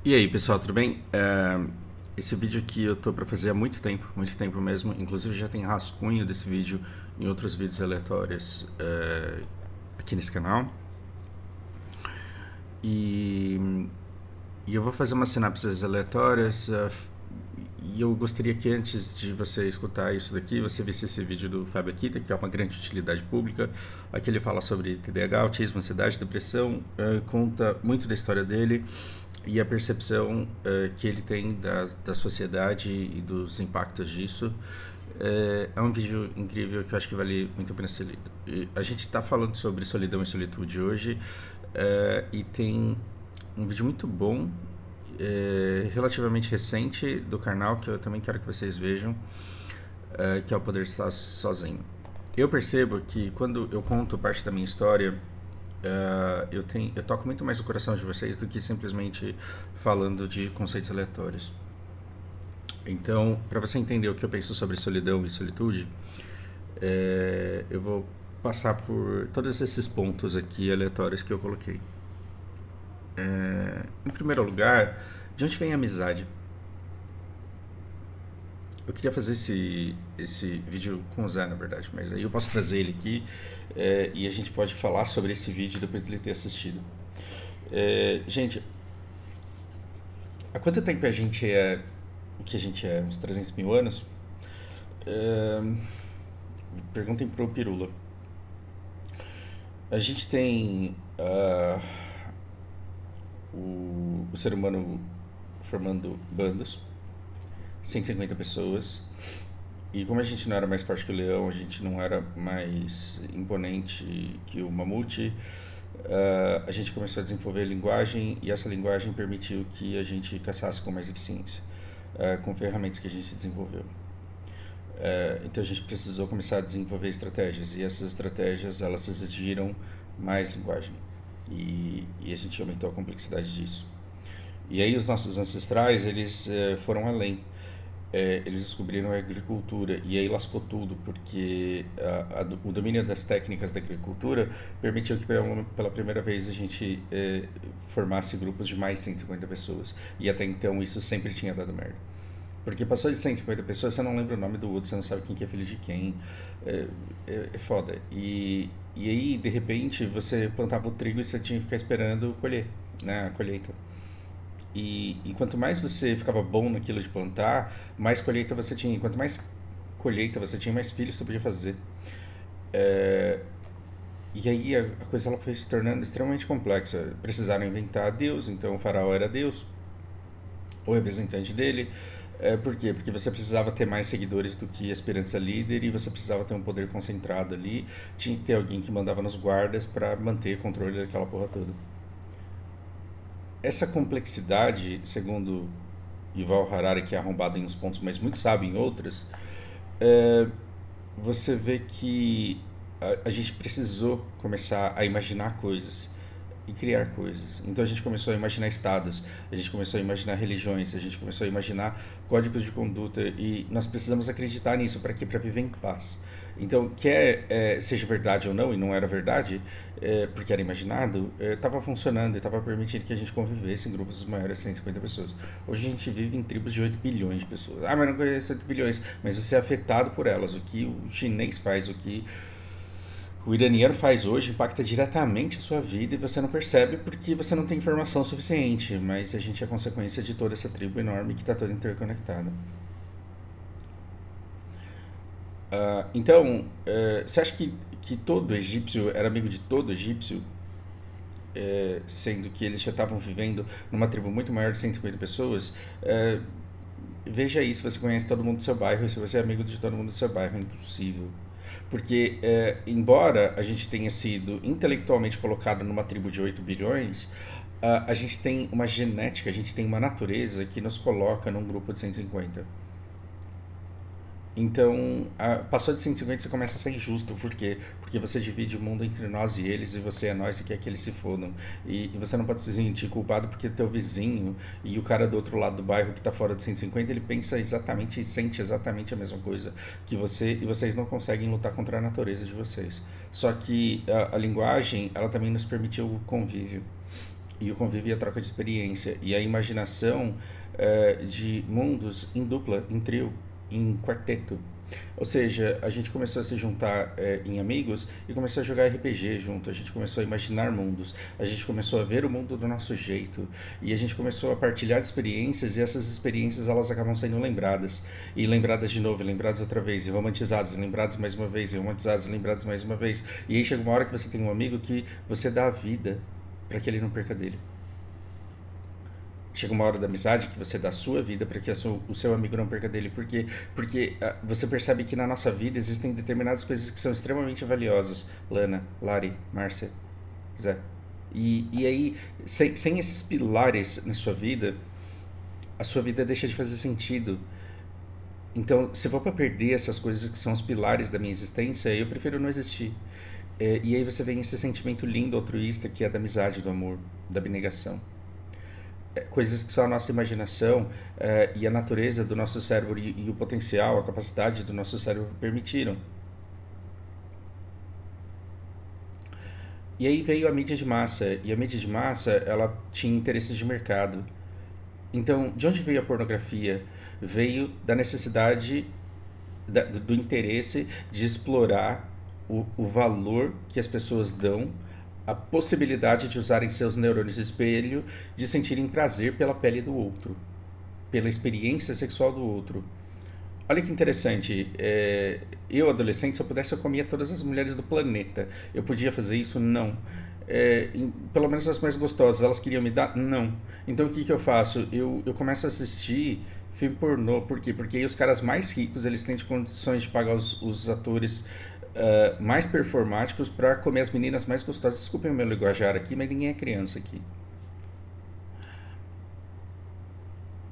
E aí, pessoal, tudo bem? Esse vídeo aqui eu tô para fazer há muito tempo mesmo. Inclusive já tem rascunho desse vídeo em outros vídeos aleatórios aqui nesse canal. E, e eu vou fazer umas sinapses aleatórias. E eu gostaria que antes de você escutar isso daqui, você visse esse vídeo do Fábio Akita, que é uma grande utilidade pública. Aqui ele fala sobre TDAH, autismo, ansiedade, depressão, conta muito da história dele e a percepção que ele tem da sociedade e dos impactos disso. É um vídeo incrível que eu acho que vale muito a pena ser lido. A gente está falando sobre solidão e solitude hoje, e tem um vídeo muito bom, relativamente recente do canal, que eu também quero que vocês vejam, que é o Poder de Estar Sozinho. Eu percebo que quando eu conto parte da minha história, eu toco muito mais o coração de vocês do que simplesmente falando de conceitos aleatórios. Então, para você entender o que eu penso sobre solidão e solitude, eu vou passar por todos esses pontos aqui aleatórios que eu coloquei. Em primeiro lugar, de onde vem a amizade? Eu queria fazer esse vídeo com o Zé, na verdade, mas aí eu posso trazer ele aqui e a gente pode falar sobre esse vídeo depois dele ter assistido. Gente, há quanto tempo a gente é o que a gente é? Uns 300 mil anos? Perguntem pro Pirula. A gente tem o ser humano formando bandos, 150 pessoas, e como a gente não era mais forte que o leão, a gente não era mais imponente que o mamute, a gente começou a desenvolver linguagem, e essa linguagem permitiu que a gente caçasse com mais eficiência, com ferramentas que a gente desenvolveu. Então a gente precisou começar a desenvolver estratégias, e essas estratégias elas exigiram mais linguagem, e a gente aumentou a complexidade disso. E aí os nossos ancestrais eles foram além. Eles descobriram a agricultura, e aí lascou tudo, porque o domínio das técnicas da agricultura permitiu que pela primeira vez a gente formasse grupos de mais 150 pessoas, e até então isso sempre tinha dado merda. Porque passou de 150 pessoas, você não lembra o nome do outro, você não sabe quem que é filho de quem. É foda. E aí, de repente, você plantava o trigo e você tinha que ficar esperando colher, né, a colheita. E quanto mais você ficava bom naquilo de plantar, mais colheita você tinha. E quanto mais colheita você tinha, mais filhos você podia fazer. E aí a coisa ela foi se tornando extremamente complexa. Precisaram inventar Deus, então o faraó era Deus, o representante dele. Por quê? Porque você precisava ter mais seguidores do que aspirantes a líder, e você precisava ter um poder concentrado ali. Tinha que ter alguém que mandava nos guardas para manter o controle daquela porra toda. Essa complexidade, segundo Yuval Harari, que é arrombado em uns pontos, mas muito sábio em outras, você vê que a gente precisou começar a imaginar coisas e criar coisas. Então a gente começou a imaginar estados, a gente começou a imaginar religiões, a gente começou a imaginar códigos de conduta, e nós precisamos acreditar nisso. Para quê? Para viver em paz. Então, quer seja verdade ou não, e não era verdade, porque era imaginado, estava funcionando e estava permitindo que a gente convivesse em grupos maiores de 150 pessoas. Hoje a gente vive em tribos de 8 bilhões de pessoas. Ah, mas não conheço 8 bilhões, mas você é afetado por elas. O que o chinês faz, o que o iraniano faz hoje impacta diretamente a sua vida, e você não percebe porque você não tem informação suficiente, mas a gente é consequência de toda essa tribo enorme que está toda interconectada. Então, você acha que todo egípcio era amigo de todo egípcio, sendo que eles já estavam vivendo numa tribo muito maior de 150 pessoas? Veja aí se você conhece todo mundo do seu bairro e se você é amigo de todo mundo do seu bairro. É impossível. Porque, embora a gente tenha sido intelectualmente colocado numa tribo de 8 bilhões, a gente tem uma genética, a gente tem uma natureza que nos coloca num grupo de 150. Então, passou de 150, você começa a ser injusto. Por quê? Porque você divide o mundo entre nós e eles, e você é nós e quer que eles se fodam. E você não pode se sentir culpado porque o teu vizinho e o cara do outro lado do bairro que está fora de 150, ele pensa exatamente e sente exatamente a mesma coisa que você, e vocês não conseguem lutar contra a natureza de vocês. Só que a linguagem, ela também nos permitiu o convívio. e o convívio e a troca de experiência e a imaginação de mundos em dupla, em trio, em quarteto. Ou seja, a gente começou a se juntar em amigos e começou a jogar RPG junto. A gente começou a imaginar mundos. A gente começou a ver o mundo do nosso jeito. E a gente começou a partilhar experiências e essas experiências elas acabam sendo lembradas. E lembradas de novo, e lembradas outra vez, e romantizadas, e lembradas mais uma vez, e romantizadas, e lembradas mais uma vez. E aí chega uma hora que você tem um amigo que você dá a vida para que ele não perca dele. Chega uma hora da amizade que você dá a sua vida para que o seu amigo não perca dele. Porque você percebe que na nossa vida existem determinadas coisas que são extremamente valiosas. Lana, Lari, Márcia, Zé. E aí, sem esses pilares na sua vida, a sua vida deixa de fazer sentido. Então, se eu for para perder essas coisas que são os pilares da minha existência, eu prefiro não existir. E aí você vem esse sentimento lindo, altruísta, que é da amizade, do amor, da abnegação. Coisas que só a nossa imaginação e a natureza do nosso cérebro e o potencial, a capacidade do nosso cérebro permitiram. E aí veio a mídia de massa, e a mídia de massa ela tinha interesses de mercado. Então, de onde veio a pornografia? Veio da necessidade, do interesse de explorar o valor que as pessoas dão, a possibilidade de usarem seus neurônios de espelho, de sentirem prazer pela pele do outro, pela experiência sexual do outro. Olha que interessante, eu adolescente, se eu pudesse eu comia todas as mulheres do planeta. Eu podia fazer isso? Não. Pelo menos as mais gostosas, elas queriam me dar? Não. Então o que eu faço? Eu começo a assistir filme pornô. Por quê? Porque aí os caras mais ricos eles têm condições de pagar os atores mais performáticos para comer as meninas mais gostosas. Desculpem o meu linguajar aqui, mas ninguém é criança aqui.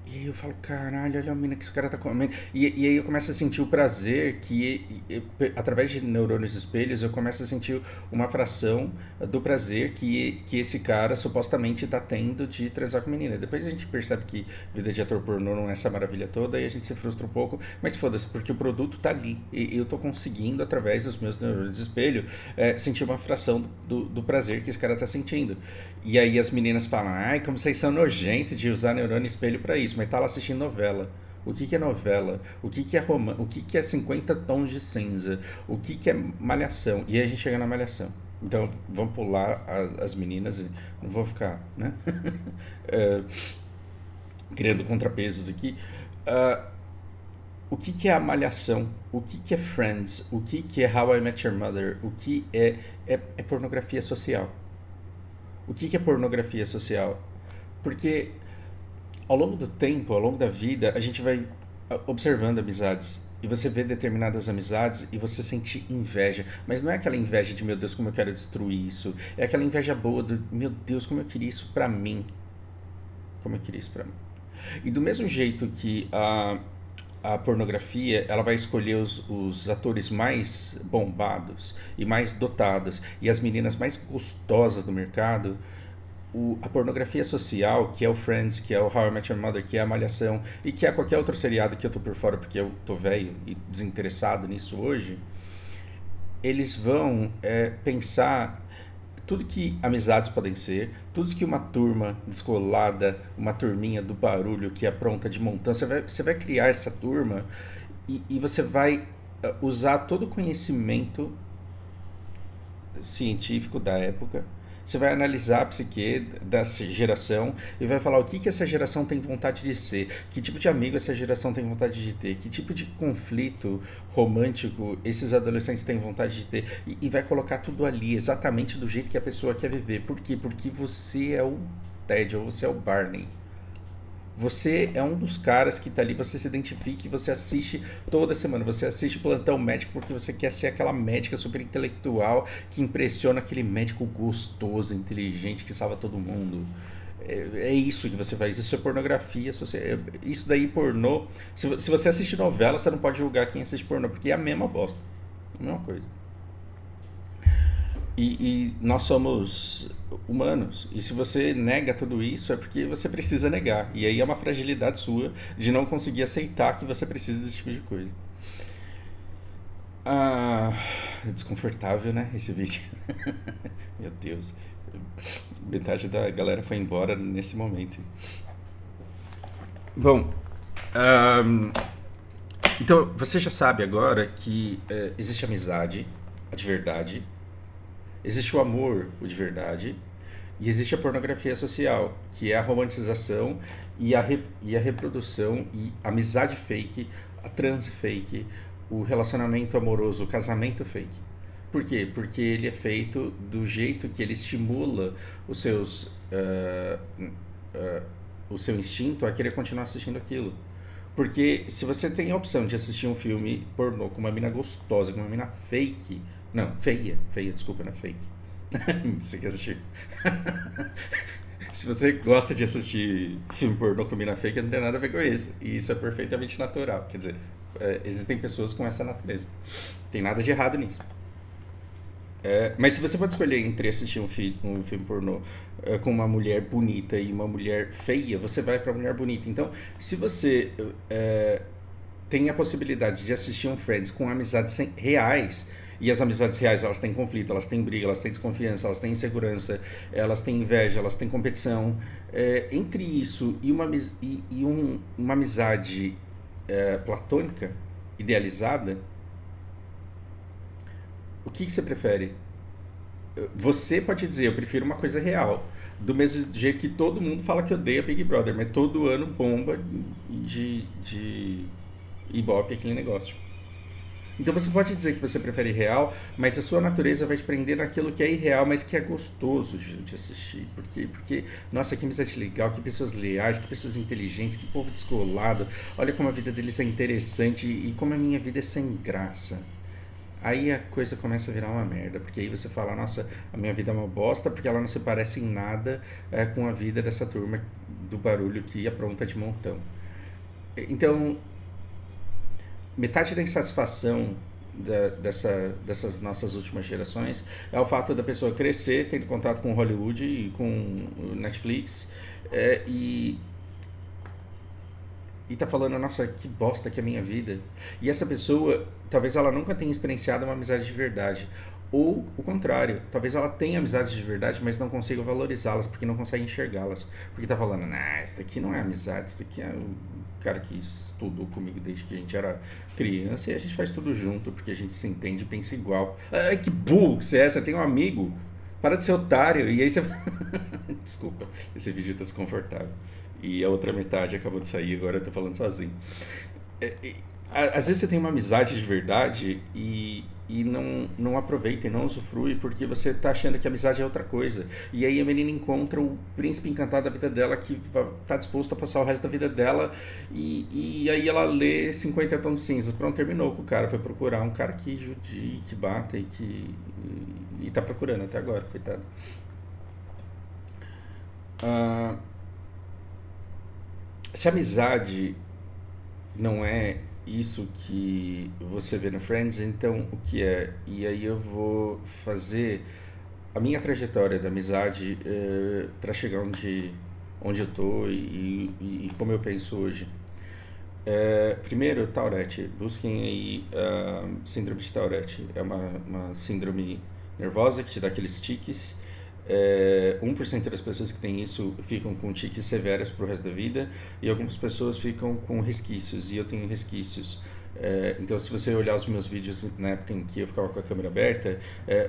E aí eu falo, caralho, olha a mina que esse cara tá comendo. E aí eu começo a sentir o prazer através de neurônios espelhos, eu começo a sentir uma fração do prazer que esse cara supostamente tá tendo de transar com a menina. Depois a gente percebe que vida de ator pornô não é essa maravilha toda e a gente se frustra um pouco, mas foda-se, porque o produto tá ali. E eu tô conseguindo, através dos meus neurônios de espelho, sentir uma fração do prazer que esse cara tá sentindo. E aí as meninas falam, ai, como vocês são nojentos de usar neurônio espelho pra isso, mas tá lá assistindo novela. O que é novela? O que é romance? O que é 50 tons de cinza? O que é malhação? E aí a gente chega na malhação. Então, vamos pular as meninas e não vou ficar, né? Criando contrapesos aqui. O que é a malhação? O que é Friends? O que é How I Met Your Mother? O que é pornografia social? O que é pornografia social? Porque ao longo do tempo, ao longo da vida, a gente vai observando amizades. E você vê determinadas amizades e você sente inveja. Mas não é aquela inveja de, meu Deus, como eu quero destruir isso. É aquela inveja boa do, meu Deus, como eu queria isso pra mim. Como eu queria isso pra mim. E do mesmo jeito que a pornografia, ela vai escolher os atores mais bombados e mais dotados e as meninas mais gostosas do mercado, a pornografia social, que é o Friends, que é o How I Met Your Mother, que é a Malhação e que é qualquer outro seriado que eu tô por fora porque eu tô velho e desinteressado nisso hoje, eles vão pensar tudo que amizades podem ser, tudo que uma turma descolada, uma turminha do barulho que é pronta de montão, você vai criar essa turma e você vai usar todo o conhecimento científico da época. Você vai analisar a psique dessa geração e vai falar o que essa geração tem vontade de ser, que tipo de amigo essa geração tem vontade de ter, que tipo de conflito romântico esses adolescentes têm vontade de ter e vai colocar tudo ali exatamente do jeito que a pessoa quer viver. Por quê? Porque você é o Ted ou você é o Barney. Você é um dos caras que tá ali, você se identifica e você assiste toda semana. Você assiste Plantão Médico porque você quer ser aquela médica super intelectual que impressiona aquele médico gostoso, inteligente, que salva todo mundo. É isso que você faz, isso é pornografia. Isso daí, pornô. Se você assiste novela, você não pode julgar quem assiste pornô, porque é a mesma bosta. A mesma coisa. E nós somos humanos. E se você nega tudo isso, é porque você precisa negar. E aí é uma fragilidade sua de não conseguir aceitar que você precisa desse tipo de coisa. Desconfortável, né? Esse vídeo. Meu Deus. Metade da galera foi embora nesse momento. Bom, ahn, então você já sabe agora que existe amizade, a de verdade, existe o amor, o de verdade, e existe a pornografia social, que é a romantização e a reprodução e a amizade fake, a trans fake, o relacionamento amoroso, o casamento fake. Por quê? Porque ele é feito do jeito que ele estimula os seus, o seu instinto a querer continuar assistindo aquilo. Porque se você tem a opção de assistir um filme pornô com uma mina gostosa, com uma mina fake. Não, feia, desculpa, não é fake. Você quer assistir? Se você gosta de assistir filme pornô com mina fake, não tem nada a ver com isso. E isso é perfeitamente natural. Quer dizer, existem pessoas com essa natureza. Não tem nada de errado nisso. Mas se você pode escolher entre assistir um filme pornô com uma mulher bonita e uma mulher feia, você vai para a mulher bonita. Então, se você tem a possibilidade de assistir um Friends com amizades reais, e as amizades reais elas têm conflito, elas têm briga, elas têm desconfiança, elas têm insegurança, elas têm inveja, elas têm competição. Entre isso e uma amizade platônica, idealizada, o que você prefere? Você pode dizer, eu prefiro uma coisa real. Do mesmo jeito que todo mundo fala que odeia Big Brother, mas todo ano bomba de Ibope aquele negócio. Então você pode dizer que você prefere real, mas a sua natureza vai te prender naquilo que é irreal, mas que é gostoso de assistir. Por quê? Porque, nossa, que amizade legal, que pessoas leais, que pessoas inteligentes, que povo descolado. Olha como a vida deles é interessante e como a minha vida é sem graça. Aí a coisa começa a virar uma merda, porque aí você fala, nossa, a minha vida é uma bosta, porque ela não se parece em nada com a vida dessa turma do barulho que apronta de montão. Então, metade da insatisfação dessas nossas últimas gerações é o fato da pessoa crescer, tendo contato com Hollywood e com Netflix, e tá falando, nossa, que bosta que é a minha vida. E essa pessoa, talvez ela nunca tenha experienciado uma amizade de verdade. Ou o contrário, talvez ela tenha amizades de verdade, mas não consiga valorizá-las, porque não consegue enxergá-las. Porque tá falando, nah, isso daqui não é amizade, isso daqui é o cara que estudou comigo desde que a gente era criança e a gente faz tudo junto, porque a gente se entende e pensa igual. Ai, que burro que você é, você tem um amigo. Para de ser otário. E aí você... Desculpa, esse vídeo tá desconfortável. E a outra metade acabou de sair, agora eu tô falando sozinho. Às vezes você tem uma amizade de verdade e não aproveita e não usufrui porque você tá achando que a amizade é outra coisa. E aí a menina encontra o príncipe encantado da vida dela que tá disposto a passar o resto da vida dela e aí ela lê 50 tons de cinzas. Pronto, terminou com o cara. Foi procurar um cara que judie, que bata e tá procurando até agora, coitado. Se a amizade não é isso que você vê no Friends, então o que é? E aí eu vou fazer a minha trajetória da amizade para chegar onde eu tô e como eu penso hoje. Primeiro, Tourette. Busquem aí síndrome de Tourette. É uma síndrome nervosa que te dá aqueles tiques. 1% das pessoas que têm isso ficam com tiques severos pro resto da vida e algumas pessoas ficam com resquícios, e eu tenho resquícios. Então, se você olhar os meus vídeos na época em que eu ficava com a câmera aberta,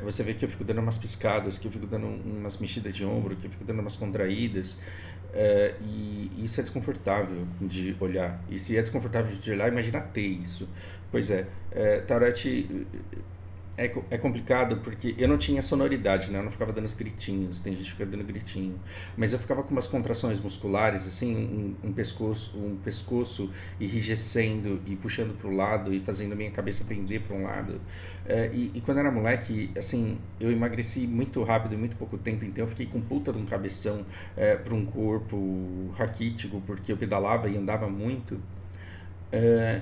você vê que eu fico dando umas piscadas, que eu fico dando umas mexidas de ombro, que eu fico dando umas contraídas, e isso é desconfortável de olhar. E se é desconfortável de olhar, imagina ter isso. Pois Tourette é complicado porque eu não tinha sonoridade, né? Eu não ficava dando os gritinhos, tem gente que fica dando gritinho. Mas eu ficava com umas contrações musculares, assim, um pescoço enrijecendo e puxando para o lado e fazendo a minha cabeça pender para um lado. E quando eu era moleque, assim, eu emagreci muito rápido em muito pouco tempo, então eu fiquei com puta de um cabeção para um corpo raquítico, porque eu pedalava e andava muito.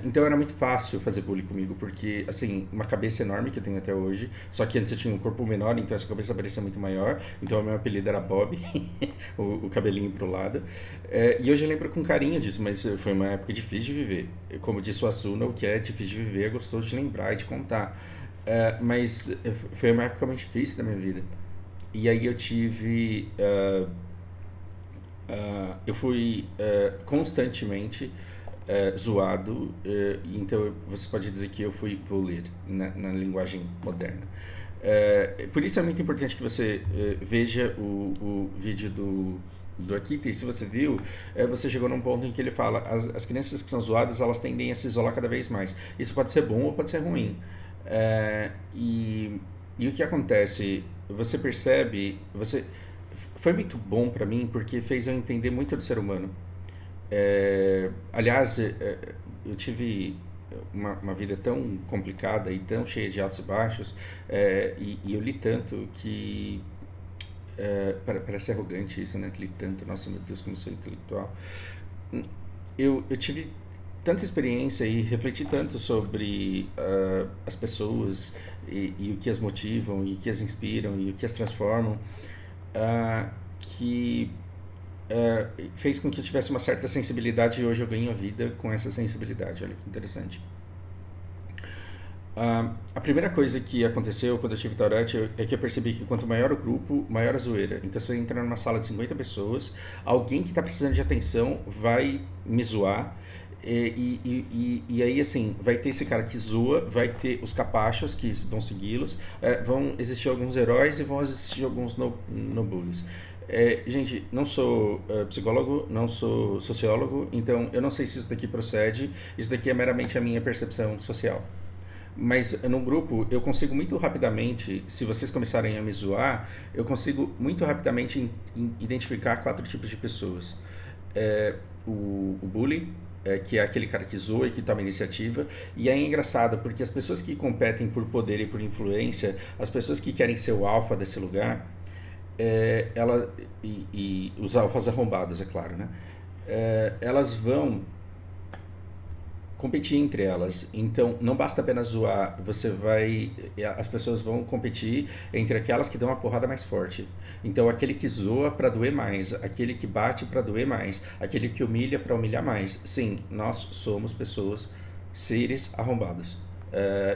Então era muito fácil fazer bullying comigo, porque, assim, uma cabeça enorme que eu tenho até hoje, só que antes eu tinha um corpo menor, então essa cabeça parecia muito maior, então o meu apelido era Bob, o cabelinho pro lado. E hoje eu lembro com carinho disso, mas foi uma época difícil de viver. Como disse o Asuna, o que é difícil de viver é gostoso de lembrar e de contar. Mas foi uma época muito difícil da minha vida. E aí eu tive... eu fui constantemente zoado, então você pode dizer que eu fui bullied na linguagem moderna. Por isso é muito importante que você veja o vídeo do Akita, e se você viu, você chegou num ponto em que ele fala as crianças que são zoadas, elas tendem a se isolar cada vez mais. Isso pode ser bom ou pode ser ruim. E o que acontece? Você percebe... Foi muito bom para mim porque fez eu entender muito do ser humano. Aliás, eu tive uma vida tão complicada e tão cheia de altos e baixos, e eu li tanto que... parece arrogante isso, né? Li tanto, nossa, meu Deus, como eu sou intelectual. Eu tive tanta experiência e refleti tanto sobre as pessoas e o que as motivam, e o que as inspiram, e o que as transformam, que fez com que eu tivesse uma certa sensibilidade, e hoje eu ganho a vida com essa sensibilidade. Olha que interessante. A primeira coisa que aconteceu quando eu tive Tourette é que eu percebi que quanto maior o grupo, maior a zoeira. Então, se eu entrar numa sala de 50 pessoas, alguém que está precisando de atenção vai me zoar. E aí, assim, vai ter esse cara que zoa, vai ter os capachos que vão segui-los, vão existir alguns heróis e vão existir alguns no-bullies. Gente, não sou psicólogo, não sou sociólogo, então eu não sei se isso daqui procede, isso daqui é meramente a minha percepção social. Mas no grupo eu consigo muito rapidamente, se vocês começarem a me zoar, eu consigo muito rapidamente identificar 4 tipos de pessoas. O bully, que é aquele cara que zoa e que toma iniciativa, e é engraçado porque as pessoas que competem por poder e por influência, as pessoas que querem ser o alfa desse lugar, e os alfas arrombados, é claro, né? Elas vão competir entre elas. Então, não basta apenas zoar, as pessoas vão competir entre aquelas que dão uma porrada mais forte. Então, aquele que zoa para doer mais, aquele que bate para doer mais, aquele que humilha para humilhar mais. Sim, nós somos pessoas, seres arrombados.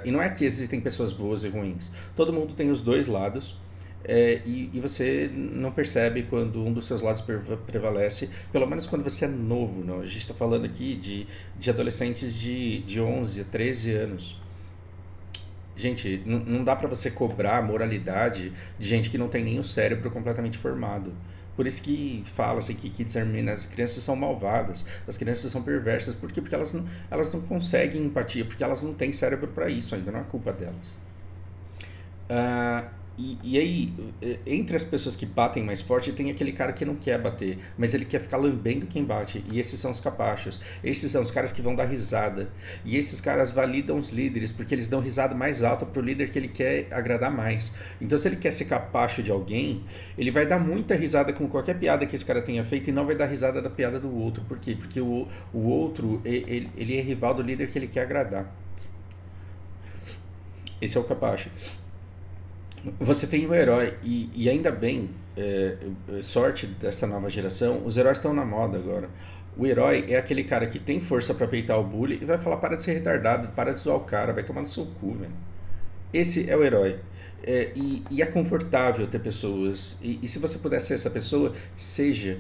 E não é que existem pessoas boas e ruins. Todo mundo tem os dois lados. E você não percebe quando um dos seus lados prevalece, pelo menos quando você é novo. Não? A gente está falando aqui de adolescentes de 11 a 13 anos. Gente, não dá para você cobrar a moralidade de gente que não tem nem o cérebro completamente formado. Por isso que fala-se que kids are mean, as crianças são malvadas, as crianças são perversas. Por quê? Porque elas não conseguem empatia, porque elas não têm cérebro para isso, ainda não é culpa delas. E aí, entre as pessoas que batem mais forte, tem aquele cara que não quer bater, mas ele quer ficar lambendo quem bate. E esses são os capachos. Esses são os caras que vão dar risada. E esses caras validam os líderes, porque eles dão risada mais alta pro líder que ele quer agradar mais. Então, se ele quer ser capacho de alguém, ele vai dar muita risada com qualquer piada que esse cara tenha feito e não vai dar risada da piada do outro. Por quê? Porque o outro, ele é rival do líder que ele quer agradar. Esse é o capacho. Você tem o herói, e ainda bem, sorte dessa nova geração, os heróis estão na moda agora. O herói é aquele cara que tem força pra peitar o bully e vai falar: para de ser retardado, para de zoar o cara, vai tomar no seu cu, velho. Esse é o herói. E é confortável ter pessoas, e se você puder ser essa pessoa, seja.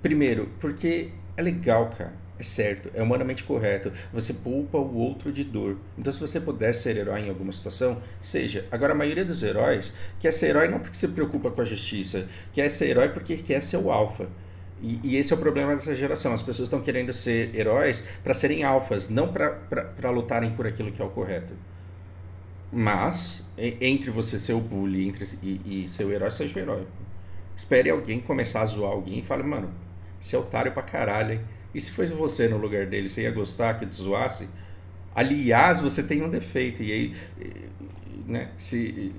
Primeiro, porque é legal, cara. É certo, é humanamente correto. Você poupa o outro de dor. Então, se você puder ser herói em alguma situação, seja. Agora, a maioria dos heróis quer ser herói não porque se preocupa com a justiça, quer ser herói porque quer ser o alfa. E esse é o problema dessa geração. As pessoas estão querendo ser heróis para serem alfas, não para lutarem por aquilo que é o correto. Mas, entre você ser o bully e ser o herói, seja o herói. Espere alguém começar a zoar alguém e fale: mano, você é otário pra caralho, hein? E se fosse você no lugar dele, você ia gostar que te zoasse? Aliás, você tem um defeito. E aí, né, se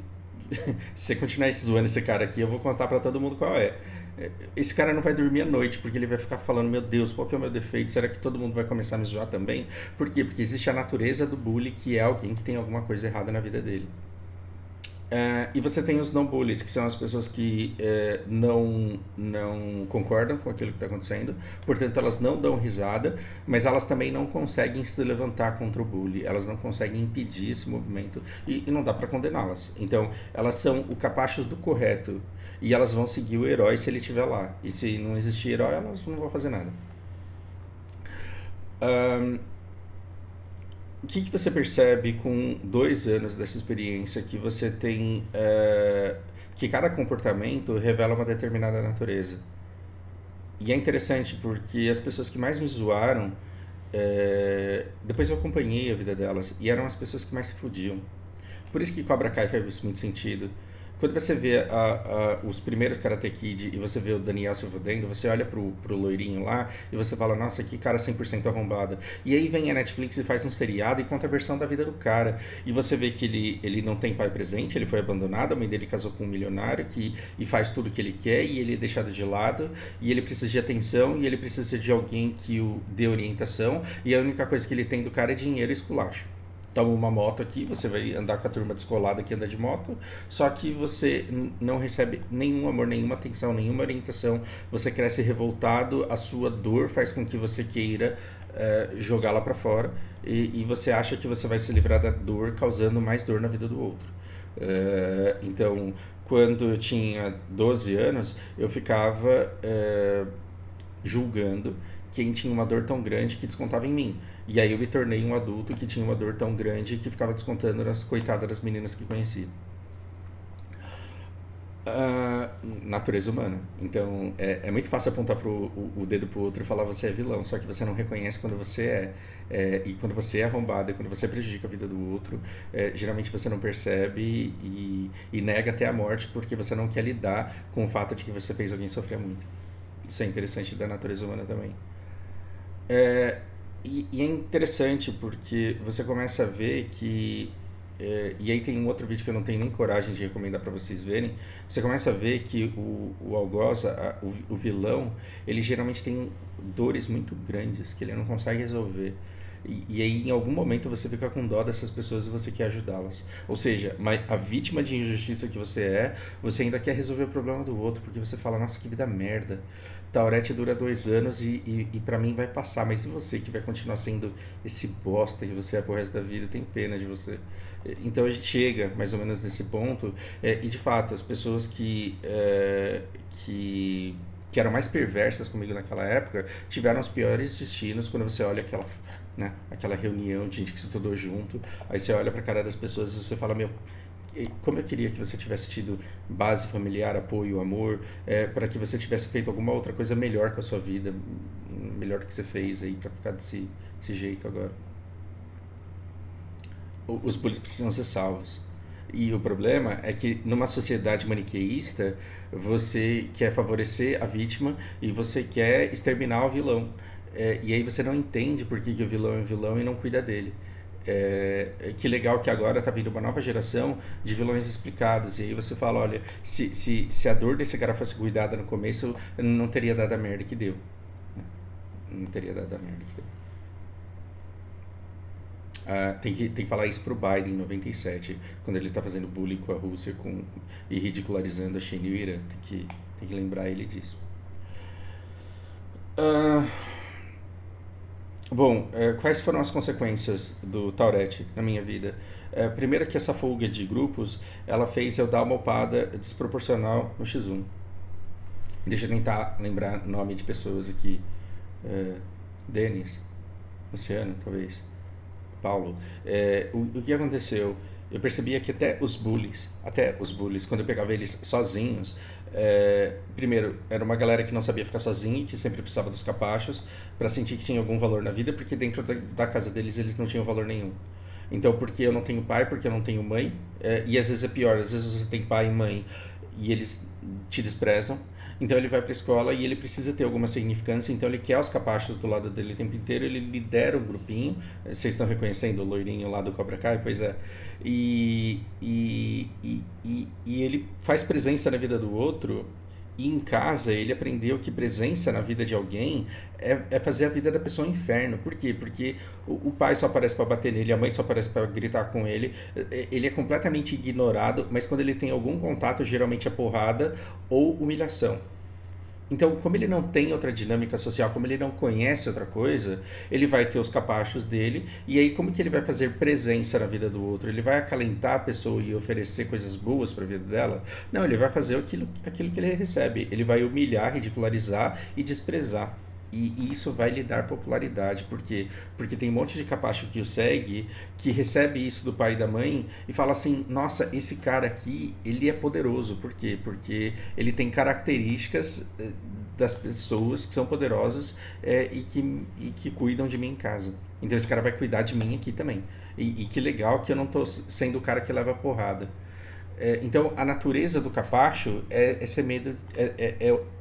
você continuar zoando esse cara aqui, eu vou contar pra todo mundo qual é. Esse cara não vai dormir à noite, porque ele vai ficar falando: meu Deus, qual que é o meu defeito? Será que todo mundo vai começar a me zoar também? Por quê? Porque existe a natureza do bully, que é alguém que tem alguma coisa errada na vida dele. E você tem os não bullies, que são as pessoas que não concordam com aquilo que está acontecendo, portanto elas não dão risada, mas elas também não conseguem se levantar contra o bully, elas não conseguem impedir esse movimento e não dá para condená-las. Então elas são o capachos do correto e elas vão seguir o herói se ele estiver lá. E se não existir herói, elas não vão fazer nada. O que você percebe com 2 anos dessa experiência que você tem que cada comportamento revela uma determinada natureza? E é interessante porque as pessoas que mais me zoaram, depois eu acompanhei a vida delas e eram as pessoas que mais se fudiam. Por isso que Cobra Kai faz muito sentido. Quando você vê os primeiros Karate Kid e você vê o Daniel se fudendo, você olha pro loirinho lá e você fala, nossa, que cara 100% arrombado. E aí vem a Netflix e faz um seriado e conta a versão da vida do cara. E você vê que ele não tem pai presente, ele foi abandonado, a mãe dele casou com um milionário e faz tudo o que ele quer e ele é deixado de lado e ele precisa de atenção e ele precisa de alguém que o dê orientação e a única coisa que ele tem do cara é dinheiro e esculacho. Toma uma moto aqui, você vai andar com a turma descolada que anda de moto, só que você não recebe nenhum amor, nenhuma atenção, nenhuma orientação, você cresce revoltado, a sua dor faz com que você queira jogá-la para fora e você acha que você vai se livrar da dor causando mais dor na vida do outro. Então, quando eu tinha 12 anos, eu ficava julgando quem tinha uma dor tão grande que descontava em mim. E aí eu me tornei um adulto que tinha uma dor tão grande que ficava descontando nas coitadas das meninas que conhecia. Natureza humana. Então é muito fácil apontar o dedo pro outro e falar você é vilão, só que você não reconhece quando você e quando você é arrombado e quando você prejudica a vida do outro, geralmente você não percebe e nega até a morte porque você não quer lidar com o fato de que você fez alguém sofrer muito. Isso é interessante da natureza humana também. E é interessante porque você começa a ver que e aí tem um outro vídeo que eu não tenho nem coragem de recomendar para vocês verem. Você começa a ver que o algoz, o vilão, ele geralmente tem dores muito grandes que ele não consegue resolver. E aí em algum momento você fica com dó dessas pessoas e você quer ajudá-las. Ou seja, a vítima de injustiça que você ainda quer resolver o problema do outro, porque você fala, nossa, que vida merda. Taurete dura 2 anos e pra mim vai passar, mas e você que vai continuar sendo esse bosta que você é pro resto da vida? Tem pena de você. Então a gente chega mais ou menos nesse ponto e de fato as pessoas que eram mais perversas comigo naquela época tiveram os piores destinos quando você olha aquela reunião de gente que estudou junto, aí você olha pra cara das pessoas e você fala, meu, como eu queria que você tivesse tido base familiar, apoio, amor, para que você tivesse feito alguma outra coisa melhor com a sua vida, melhor do que você fez aí para ficar desse jeito agora. Os bullies precisam ser salvos. E o problema é que numa sociedade maniqueísta você quer favorecer a vítima e você quer exterminar o vilão. E aí você não entende por que o vilão é vilão e não cuida dele. Que legal que agora está vindo uma nova geração de vilões explicados. E aí você fala, olha, se a dor desse cara fosse cuidada no começo, não teria dado a merda que deu. Não teria dado a merda que deu. Tem que falar isso pro Biden em 97, quando ele tá fazendo bullying com a Rússia e ridicularizando a China e o Irã. Tem que lembrar ele disso. Bom, quais foram as consequências do Tourette na minha vida? Primeiro que essa fuga de grupos, ela fez eu dar uma upada desproporcional no X1. Deixa eu tentar lembrar nome de pessoas aqui. Denis, Luciano, talvez. Paulo. O que aconteceu? Eu percebia que até os bullies, quando eu pegava eles sozinhos, primeiro, era uma galera que não sabia ficar sozinha e que sempre precisava dos capachos para sentir que tinha algum valor na vida, porque dentro da casa deles eles não tinham valor nenhum. Então, porque eu não tenho pai, porque eu não tenho mãe, e às vezes é pior, às vezes você tem pai e mãe e eles te desprezam. Então ele vai para a escola e ele precisa ter alguma significância, então ele quer os capachos do lado dele o tempo inteiro, ele lidera um grupinho, vocês estão reconhecendo o loirinho lá do Cobra Kai? Pois é. E ele faz presença na vida do outro E em casa ele aprendeu que presença na vida de alguém é fazer a vida da pessoa um inferno. Por quê? Porque o pai só aparece para bater nele, a mãe só aparece para gritar com ele. Ele é completamente ignorado, mas quando ele tem algum contato, geralmente é porrada ou humilhação. Então, como ele não tem outra dinâmica social, como ele não conhece outra coisa, ele vai ter os capachos dele, e aí como que ele vai fazer presença na vida do outro? Ele vai acalentar a pessoa e oferecer coisas boas para a vida dela? Não, ele vai fazer aquilo que ele recebe. Ele vai humilhar, ridicularizar e desprezar. E isso vai lhe dar popularidade. Por quê? Porque tem um monte de capacho que o segue, que recebe isso do pai e da mãe e fala assim: nossa, esse cara aqui, ele é poderoso. Por quê? Porque ele tem características das pessoas que são poderosas e que cuidam de mim em casa. Então esse cara vai cuidar de mim aqui também. E que legal que eu não tô sendo o cara que leva porrada. Então, a natureza do capacho é ser medo,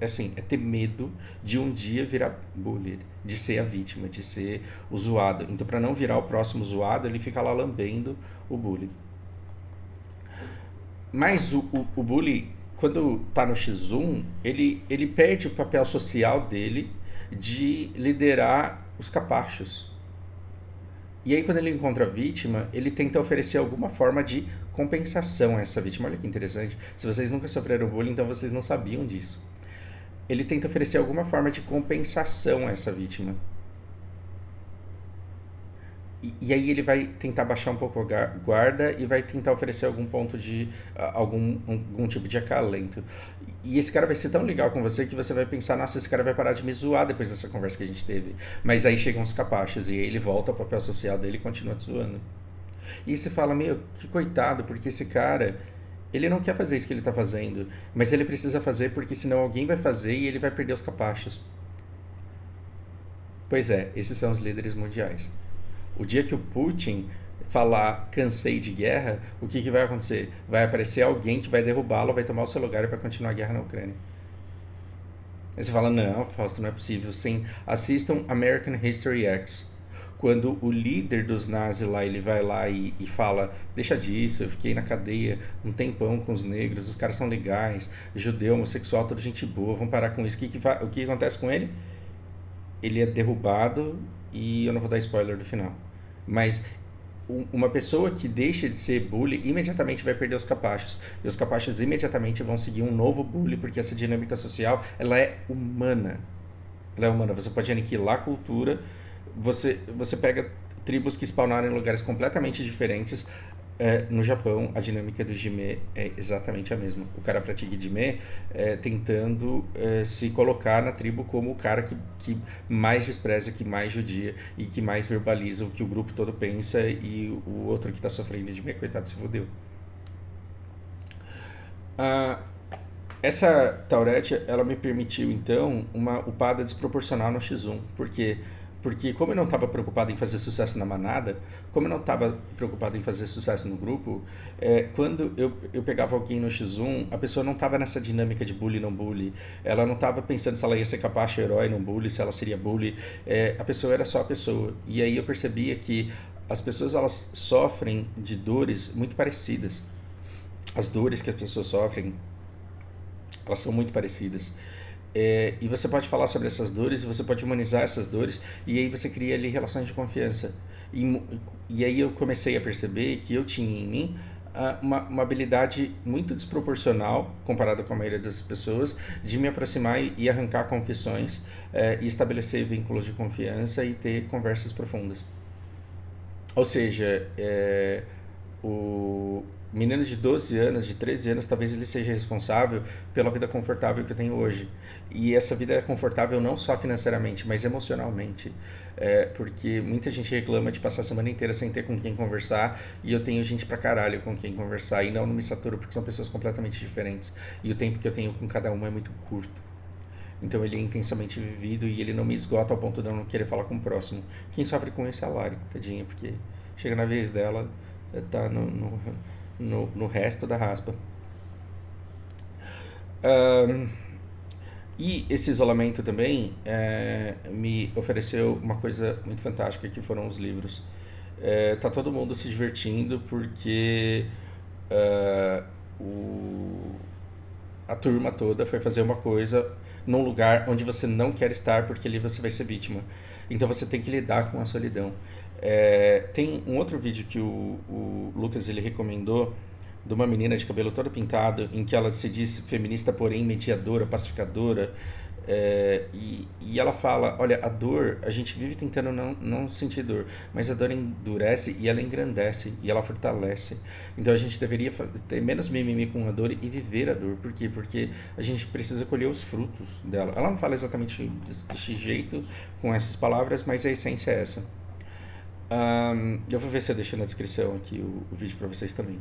assim, é ter medo de um dia virar bully, de ser a vítima, de ser o zoado. Então, para não virar o próximo zoado, ele fica lá lambendo o bully. Mas o bully, quando tá no X1, ele perde o papel social dele de liderar os capachos. E aí, quando ele encontra a vítima, ele tenta oferecer alguma forma de compensação a essa vítima. Olha que interessante. Se vocês nunca sofreram bullying, então vocês não sabiam disso. Ele tenta oferecer alguma forma de compensação a essa vítima. E aí ele vai tentar baixar um pouco a guarda e vai tentar oferecer algum ponto de algum tipo de acalento. E esse cara vai ser tão legal com você que você vai pensar: nossa, esse cara vai parar de me zoar depois dessa conversa que a gente teve. Mas aí chegam os capachos e aí ele volta ao papel social dele e continua te zoando. E você fala: meu, que coitado, porque esse cara, ele não quer fazer isso que ele tá fazendo, mas ele precisa fazer porque senão alguém vai fazer e ele vai perder os capachos. Pois é, esses são os líderes mundiais. O dia que o Putin falar cansei de guerra, o que vai acontecer? Vai aparecer alguém que vai derrubá-lo, vai tomar o seu lugar para continuar a guerra na Ucrânia. Aí você fala: não, Fausto, não é possível. Sim, assistam American History X. Quando o líder dos nazis lá, ele vai lá e fala: deixa disso, eu fiquei na cadeia um tempão com os negros, os caras são legais, judeu, homossexual, toda gente boa, vamos parar com isso. O que acontece com ele? Ele é derrubado, e eu não vou dar spoiler do final. Mas uma pessoa que deixa de ser bully imediatamente vai perder os capachos. E os capachos imediatamente vão seguir um novo bully, porque essa dinâmica social, ela é humana. Ela é humana. Você pode aniquilar a cultura. Você pega tribos que spawnaram em lugares completamente diferentes. No Japão, a dinâmica do Jime é exatamente a mesma. O cara pratica Jime tentando se colocar na tribo como o cara que mais despreza, que mais judia e que mais verbaliza o que o grupo todo pensa, e o outro que está sofrendo Jime, coitado, se fodeu. Essa Tourette, ela me permitiu, então, uma upada desproporcional no X1. Porque como eu não estava preocupado em fazer sucesso na manada, como eu não estava preocupado em fazer sucesso no grupo, quando eu pegava alguém no X1, a pessoa não estava nessa dinâmica de bully não bully. Ela não estava pensando se ela ia ser capacho, herói, não bully, se ela seria bully. A pessoa era só a pessoa. E aí eu percebia que as pessoas, elas sofrem de dores muito parecidas. As dores que as pessoas sofrem, elas são muito parecidas. E você pode falar sobre essas dores, você pode humanizar essas dores, e aí você cria ali relações de confiança. E aí eu comecei a perceber que eu tinha em mim uma habilidade muito desproporcional, comparada com a maioria das pessoas, de me aproximar e arrancar confissões, e estabelecer vínculos de confiança e ter conversas profundas. Ou seja, o menino de 12 anos, de 13 anos, talvez ele seja responsável pela vida confortável que eu tenho hoje. E essa vida é confortável não só financeiramente, mas emocionalmente. Porque muita gente reclama de passar a semana inteira sem ter com quem conversar, e eu tenho gente pra caralho com quem conversar, e não me saturo, porque são pessoas completamente diferentes. E o tempo que eu tenho com cada uma é muito curto. Então ele é intensamente vivido e ele não me esgota ao ponto de eu não querer falar com o próximo. Quem sofre com isso é a Lari, tadinha, porque chega na vez dela, tá no resto da raspa. E esse isolamento também me ofereceu uma coisa muito fantástica, que foram os livros. Tá todo mundo se divertindo porque a turma toda foi fazer uma coisa num lugar onde você não quer estar, porque ali você vai ser vítima. Então você tem que lidar com a solidão. Tem um outro vídeo que o Lucas ele recomendou, de uma menina de cabelo todo pintado, em que ela se diz feminista, porém mediadora, pacificadora. E ela fala, olha, a dor, a gente vive tentando não sentir dor, mas a dor endurece e ela engrandece e ela fortalece. Então a gente deveria ter menos mimimi com a dor e viver a dor. Por quê? Porque a gente precisa colher os frutos dela. Ela não fala exatamente desse jeito, com essas palavras, mas a essência é essa. Eu vou ver se eu deixo na descrição aqui o vídeo para vocês também.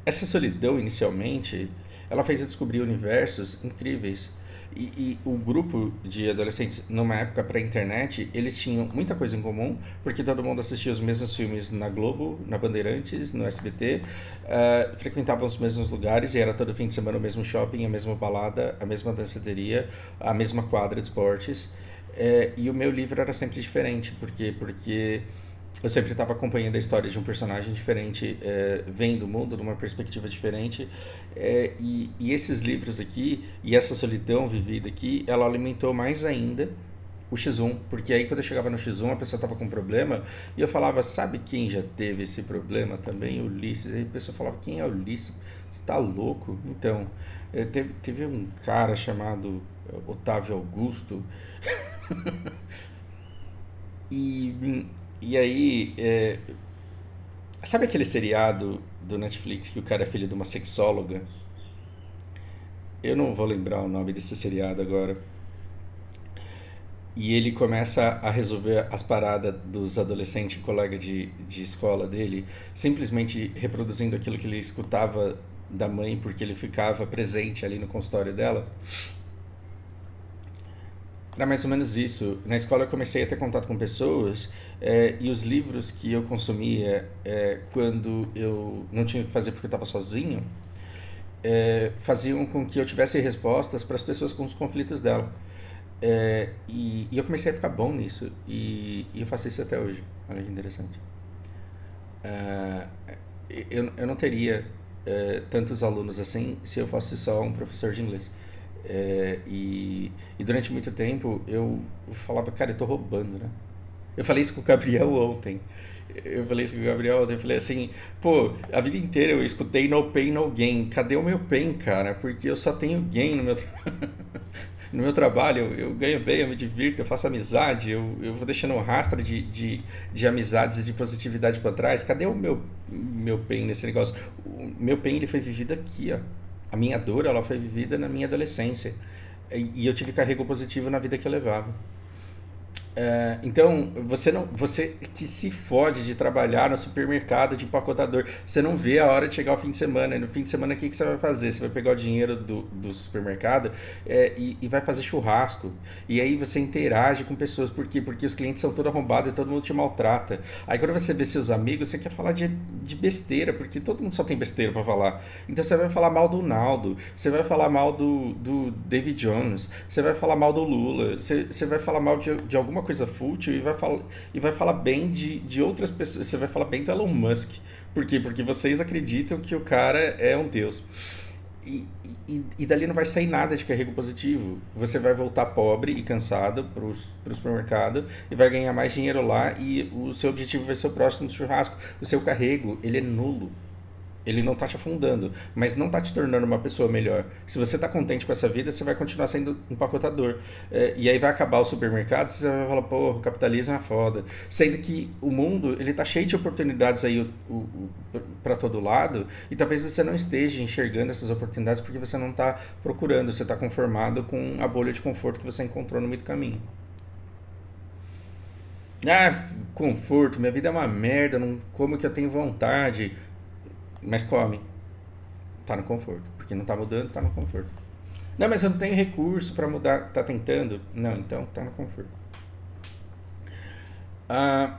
Essa solidão, inicialmente, ela fez eu descobrir universos incríveis. E o grupo de adolescentes, numa época pré-internet, eles tinham muita coisa em comum, porque todo mundo assistia os mesmos filmes na Globo, na Bandeirantes, no SBT, frequentavam os mesmos lugares, e era todo fim de semana o mesmo shopping, a mesma balada, a mesma danceteria, a mesma quadra de esportes. E o meu livro era sempre diferente, porque eu sempre estava acompanhando a história de um personagem diferente, vendo o mundo de uma perspectiva diferente, e esses livros aqui, e essa solidão vivida aqui, ela alimentou mais ainda o X1, porque aí quando eu chegava no X1 a pessoa estava com um problema, e eu falava, sabe quem já teve esse problema também? Ulisses. Aí a pessoa falava, quem é Ulisses? Você está louco? Então, teve um cara chamado Otávio Augusto, e... E aí, sabe aquele seriado do Netflix que o cara é filho de uma sexóloga? Eu não vou lembrar o nome desse seriado agora. E ele começa a resolver as paradas dos adolescentes, colega de escola dele, simplesmente reproduzindo aquilo que ele escutava da mãe, porque ele ficava presente ali no consultório dela. Era mais ou menos isso. Na escola eu comecei a ter contato com pessoas, e os livros que eu consumia quando eu não tinha o que fazer porque eu estava sozinho, faziam com que eu tivesse respostas para as pessoas com os conflitos dela. E eu comecei a ficar bom nisso, e eu faço isso até hoje. Olha que interessante. É, eu não teria tantos alunos assim se eu fosse só um professor de inglês. E durante muito tempo eu falava, cara, eu tô roubando, né? Eu falei isso com o Gabriel ontem. Eu falei assim, pô, a vida inteira eu escutei no pain, no gain. Cadê o meu pain, cara? Porque eu só tenho gain no meu, no meu trabalho. Eu ganho bem, eu me divirto, eu faço amizade, eu vou deixando um rastro de amizades e de positividade pra trás. Cadê o meu pain nesse negócio? O meu pain, ele foi vivido aqui, ó. A minha dor, ela foi vivida na minha adolescência. E eu tive carrego positivo na vida que eu levava. Então, você que se fode de trabalhar no supermercado de empacotador, você não vê a hora de chegar o fim de semana. E no fim de semana, o que você vai fazer? Você vai pegar o dinheiro do supermercado, e vai fazer churrasco. E aí você interage com pessoas. Por quê? Porque os clientes são todos arrombados e todo mundo te maltrata. Aí quando você vê seus amigos, você quer falar de besteira, porque todo mundo só tem besteira pra falar. Então você vai falar mal do Naldo, você vai falar mal do David Jones, você vai falar mal do Lula, você vai falar mal de alguma coisa fútil, e vai falar bem de outras pessoas. Você vai falar bem do Elon Musk. Por quê? Porque vocês acreditam que o cara é um deus. E dali não vai sair nada de carrego positivo. Você vai voltar pobre e cansado pro supermercado e vai ganhar mais dinheiro lá, e o seu objetivo vai ser o próximo churrasco. O seu carrego, ele é nulo. Ele não tá te afundando, mas não tá te tornando uma pessoa melhor. Se você tá contente com essa vida, você vai continuar sendo empacotador. E aí vai acabar o supermercado, você vai falar, pô, o capitalismo é foda. Sendo que o mundo, ele tá cheio de oportunidades aí para todo lado, e talvez você não esteja enxergando essas oportunidades porque você não tá procurando, você tá conformado com a bolha de conforto que você encontrou no meio do caminho. Ah, conforto, minha vida é uma merda, não como que eu tenho vontade. Mas come. Tá no conforto. Porque não tá mudando, tá no conforto. Não, mas eu não tenho recurso pra mudar. Tá tentando? Não, então tá no conforto. Ah,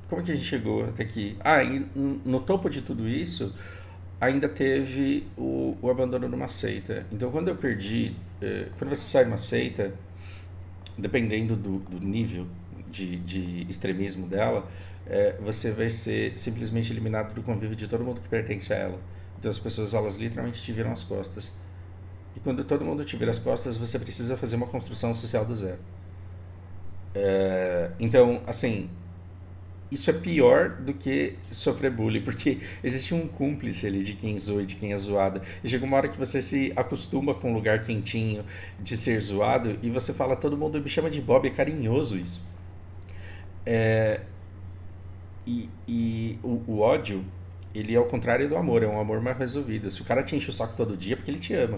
como que a gente chegou até aqui? E no topo de tudo isso, ainda teve o abandono de uma seita. Então quando eu perdi. Quando você sai de uma seita, dependendo do nível de extremismo dela, você vai ser simplesmente eliminado do convívio de todo mundo que pertence a ela. Então as pessoas, elas literalmente te viram as costas. E quando todo mundo te vira as costas, você precisa fazer uma construção social do zero. Então, assim, isso é pior do que sofrer bullying, porque existe um cúmplice ali de quem zoa e de quem é zoado. E chega uma hora que você se acostuma com um lugar quentinho de ser zoado e você fala, todo mundo me chama de Bob, é carinhoso isso. E o ódio, ele é o contrário do amor, é um amor mais resolvido. Se o cara te enche o saco todo dia, é porque ele te ama.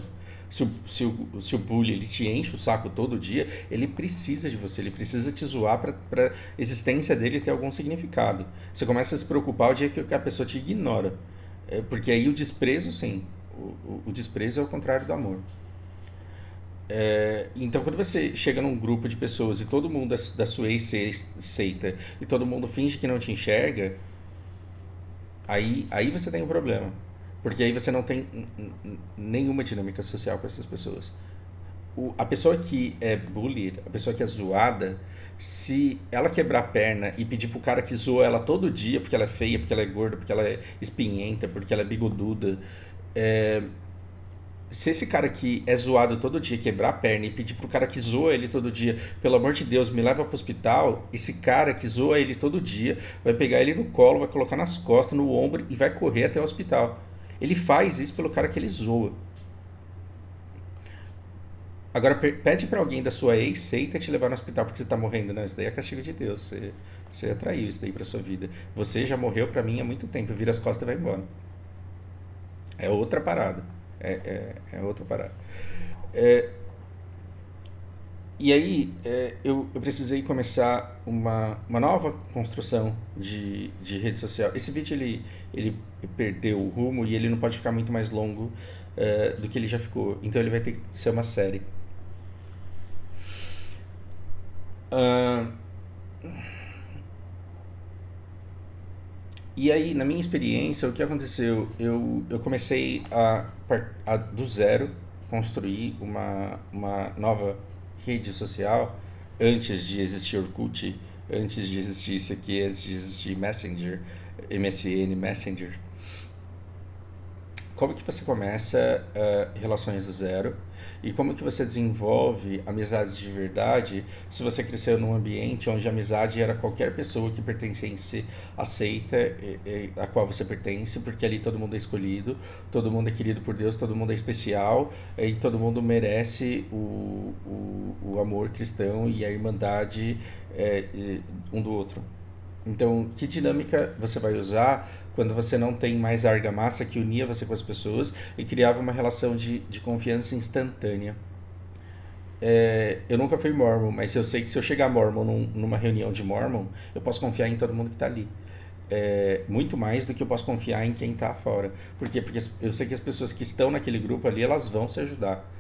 Se o bully ele te enche o saco todo dia, ele precisa de você, ele precisa te zoar para existência dele ter algum significado. Você começa a se preocupar o dia que a pessoa te ignora. Porque aí o desprezo, sim. O desprezo é o contrário do amor. Então, quando você chega num grupo de pessoas e todo mundo da sua ex-seita e todo mundo finge que não te enxerga, aí você tem um problema. Porque aí você não tem nenhuma dinâmica social com essas pessoas. A pessoa que é bullied, a pessoa que é zoada, se ela quebrar a perna e pedir pro cara que zoa ela todo dia, porque ela é feia, porque ela é gorda, porque ela é espinhenta, porque ela é bigoduda, se esse cara que é zoado todo dia quebrar a perna e pedir pro cara que zoa ele todo dia, pelo amor de Deus, me leva pro hospital, esse cara que zoa ele todo dia vai pegar ele no colo, vai colocar nas costas, no ombro e vai correr até o hospital. Ele faz isso pelo cara que ele zoa. Agora, pede pra alguém da sua ex-seita te levar no hospital porque você tá morrendo. Não, isso daí é castigo de Deus. Você atraiu isso daí pra sua vida. Você já morreu pra mim há muito tempo. Vira as costas e vai embora. É outra parada. É outra parada. É, e aí, eu precisei começar uma nova construção de rede social. Esse vídeo, ele perdeu o rumo e ele não pode ficar muito mais longo do que ele já ficou. Então, ele vai ter que ser uma série. Ahn, E aí, na minha experiência, o que aconteceu? Eu comecei do zero, construir uma nova rede social antes de existir Orkut, antes de existir isso aqui, antes de existir Messenger, MSN Messenger. Como que você começa relações do zero e como que você desenvolve amizades de verdade se você cresceu num ambiente onde a amizade era qualquer pessoa que pertencesse à seita a qual você pertence, porque ali todo mundo é escolhido, todo mundo é querido por Deus, todo mundo é especial e todo mundo merece o amor cristão e a irmandade um do outro. Então, que dinâmica você vai usar quando você não tem mais a argamassa que unia você com as pessoas e criava uma relação de confiança instantânea? Eu nunca fui Mormon, mas eu sei que se eu chegar Mormon numa reunião de Mormon, eu posso confiar em todo mundo que está ali. Muito mais do que eu posso confiar em quem está fora. Por quê? Porque eu sei que as pessoas que estão naquele grupo ali, elas vão se ajudar.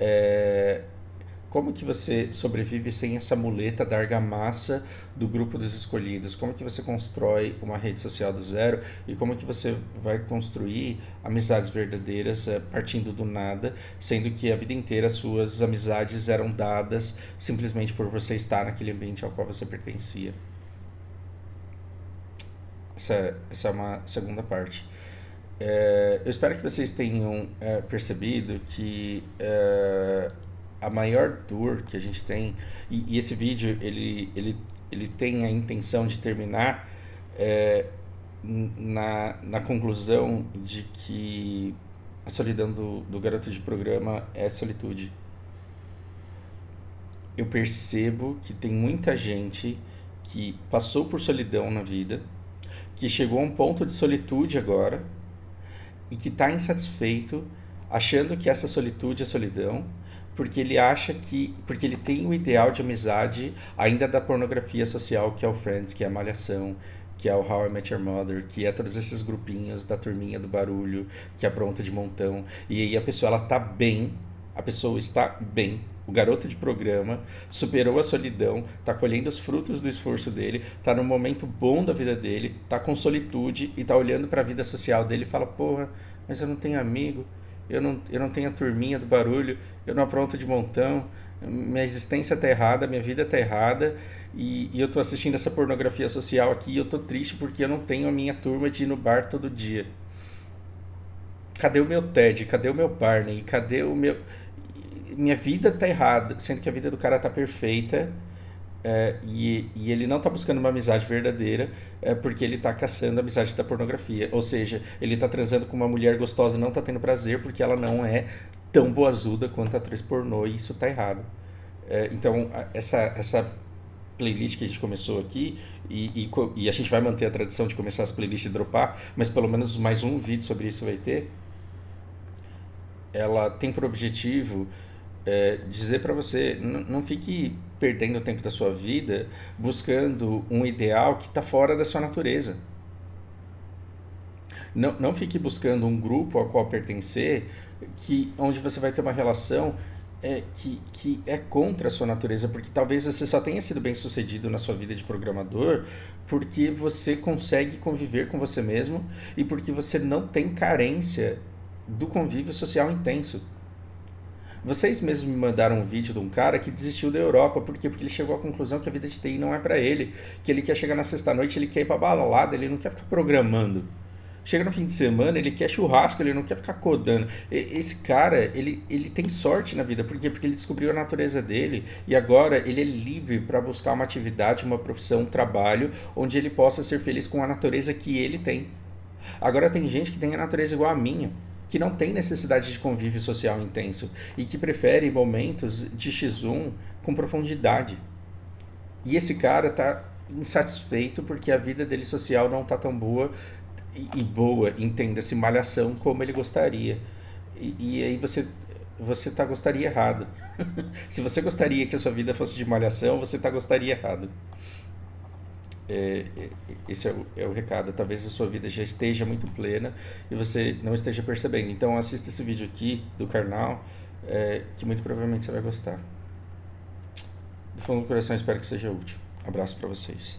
É, Como que você sobrevive sem essa muleta da argamassa do grupo dos escolhidos? Como que você constrói uma rede social do zero? E como que você vai construir amizades verdadeiras partindo do nada, sendo que a vida inteira suas amizades eram dadas simplesmente por você estar naquele ambiente ao qual você pertencia? Essa é uma segunda parte. Eu espero que vocês tenham percebido que a maior dor que a gente tem, e esse vídeo ele tem a intenção de terminar é, na conclusão de que a solidão do garoto de programa é solitude. Eu percebo que tem muita gente que passou por solidão na vida, que chegou a um ponto de solitude agora e que está insatisfeito, achando que essa solitude é solidão, porque ele tem o ideal de amizade ainda da pornografia social, que é o Friends, que é a Malhação, que é o How I Met Your Mother, que é todos esses grupinhos da turminha do barulho, que é pronta de montão. E aí a pessoa ela tá bem, a pessoa está bem. O garoto de programa superou a solidão, tá colhendo os frutos do esforço dele, tá num momento bom da vida dele, tá com solitude e tá olhando para a vida social dele e fala: "Porra, mas eu não tenho amigo". eu não tenho a turminha do barulho, eu não apronto de montão, minha existência tá errada, minha vida tá errada, e eu tô assistindo essa pornografia social aqui e eu tô triste porque eu não tenho a minha turma de ir no bar todo dia. Cadê o meu Ted? Cadê o meu Barney? Cadê o meu. Minha vida tá errada, sendo que a vida do cara tá perfeita. E ele não está buscando uma amizade verdadeira, porque ele está caçando a amizade da pornografia. Ou seja, ele está transando com uma mulher gostosa e não está tendo prazer porque ela não é tão boazuda quanto a atriz pornô, e isso está errado. Então, essa playlist que a gente começou aqui, e a gente vai manter a tradição de começar as playlists e dropar, mas pelo menos mais um vídeo sobre isso vai ter. Ela tem por objetivo dizer para você, não fique perdendo o tempo da sua vida buscando um ideal que está fora da sua natureza. Não fique buscando um grupo ao qual pertencer, onde você vai ter uma relação que é contra a sua natureza, porque talvez você só tenha sido bem sucedido na sua vida de programador porque você consegue conviver com você mesmo e porque você não tem carência do convívio social intenso. Vocês mesmos me mandaram um vídeo de um cara que desistiu da Europa. Por quê? Porque ele chegou à conclusão que a vida de TI não é pra ele. Que ele quer chegar na sexta-noite, ele quer ir pra balada, ele não quer ficar programando. Chega no fim de semana, ele quer churrasco, ele não quer ficar codando. Esse cara, ele tem sorte na vida. Por quê? Porque ele descobriu a natureza dele e agora ele é livre para buscar uma atividade, uma profissão, um trabalho onde ele possa ser feliz com a natureza que ele tem. Agora tem gente que tem a natureza igual a minha, que não tem necessidade de convívio social intenso e que prefere momentos de X1 com profundidade. E esse cara tá insatisfeito porque a vida dele social não tá tão boa, e boa, entenda-se, malhação, como ele gostaria. E aí você gostaria errado. Se você gostaria que a sua vida fosse de malhação, você gostaria errado. Esse é o recado. Talvez a sua vida já esteja muito plena e você não esteja percebendo. Então assista esse vídeo aqui do Karnal, que muito provavelmente você vai gostar. Do fundo do coração, espero que seja útil. Abraço para vocês.